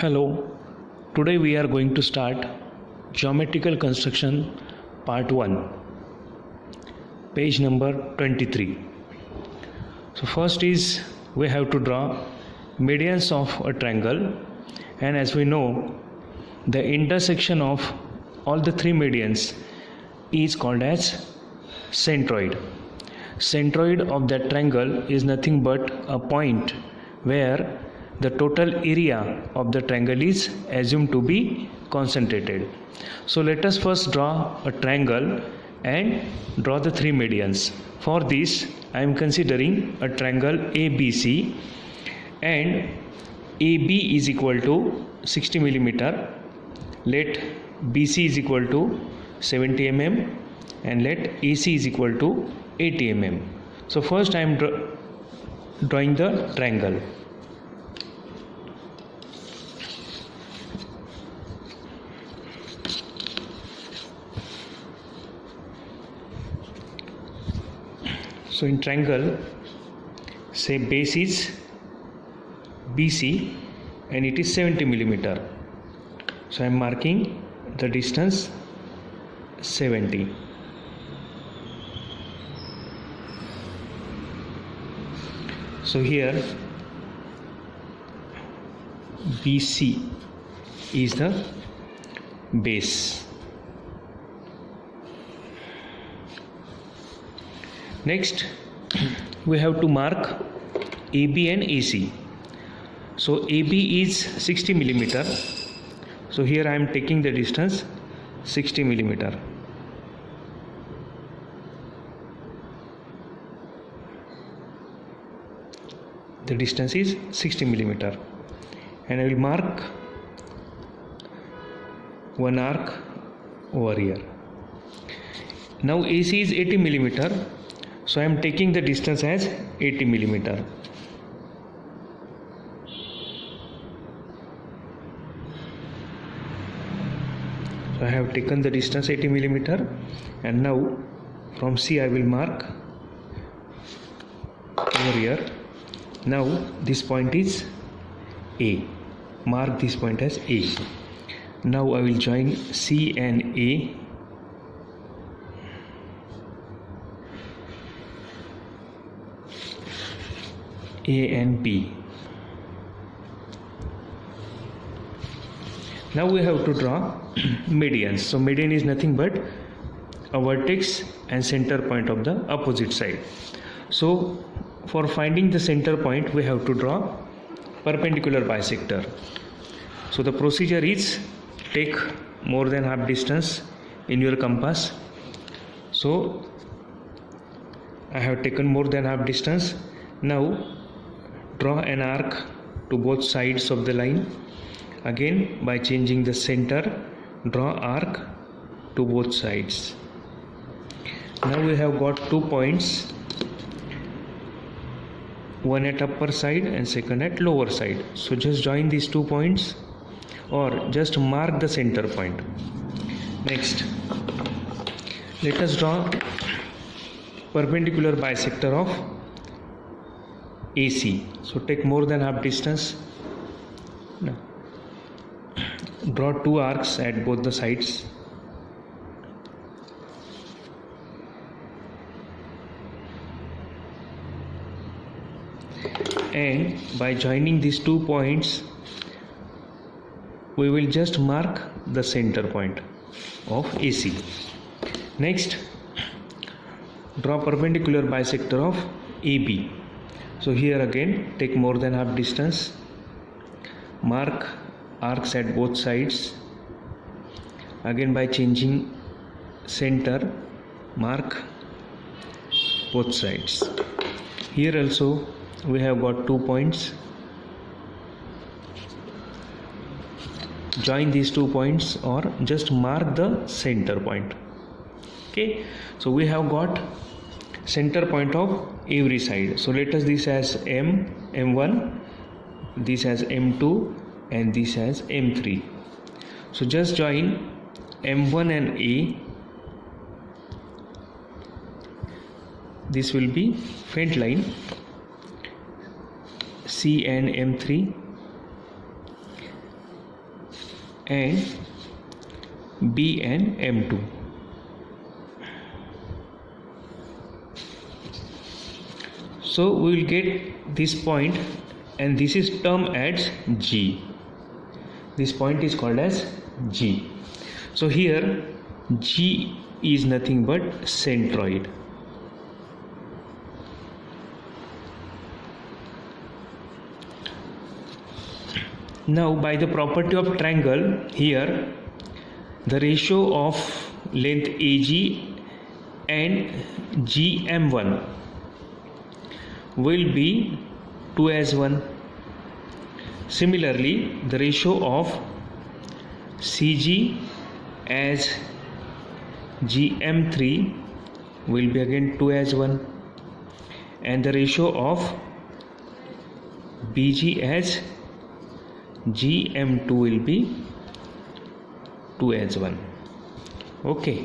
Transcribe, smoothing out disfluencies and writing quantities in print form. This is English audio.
Hello, today we are going to start Geometrical Construction Part 1, page number 23. So first is we have to draw medians of a triangle, and as we know the intersection of all the three medians is called as centroid. Centroid of that triangle is nothing but a point where the total area of the triangle is assumed to be concentrated. So let us first draw a triangle and draw the three medians. For this I am considering a triangle ABC, and AB is equal to 60 millimeter. Let BC is equal to 70 mm and let AC is equal to 80 mm. So first I am drawing the triangle. So in triangle, say base is BC and it is 70 millimeter. So I am marking the distance 70. So here BC is the base. Next we have to mark AB and AC. So AB is 60 millimeter. So here I am taking the distance 60 millimeter. The distance is 60 millimeter, and I will mark one arc over here. Now AC is 80 millimeter. So I am taking the distance as 80 millimeter. So I have taken the distance 80 millimeter, and now from C I will mark over here. Now this point is A. Mark this point as A. Now I will join C and A. A and B. Now we have to draw medians. So median is nothing but a vertex and center point of the opposite side. So for finding the center point we have to draw perpendicular bisector. So the procedure is take more than half distance in your compass. So I have taken more than half distance. Now draw an arc to both sides of the line. Again, by changing the center, draw arc to both sides. Now we have got 2 points, one at upper side and second at lower side. So just join these 2 points or just mark the center point. Next, let us draw perpendicular bisector of AC. So take more than half distance. Now, draw 2 arcs at both the sides. And by joining these 2 points, we will just mark the center point of AC. Next, draw perpendicular bisector of AB. So here again take more than half distance, mark arcs at both sides. Again by changing center, mark both sides. Here also we have got 2 points. Join these 2 points or just mark the center point. Okay, so we have got center point of every side. So let us this as M1, this as M2 and this as M3. So just join M1 and A. This will be faint line. C and M3, and B and M2. So we will get this point, and this is termed as G. This point is called as G. So here G is nothing but centroid. Now by the property of triangle, here the ratio of length AG and GM1 will be 2:1. Similarly, the ratio of CG as GM3 will be again 2:1, and the ratio of BG as GM2 will be 2:1. Okay.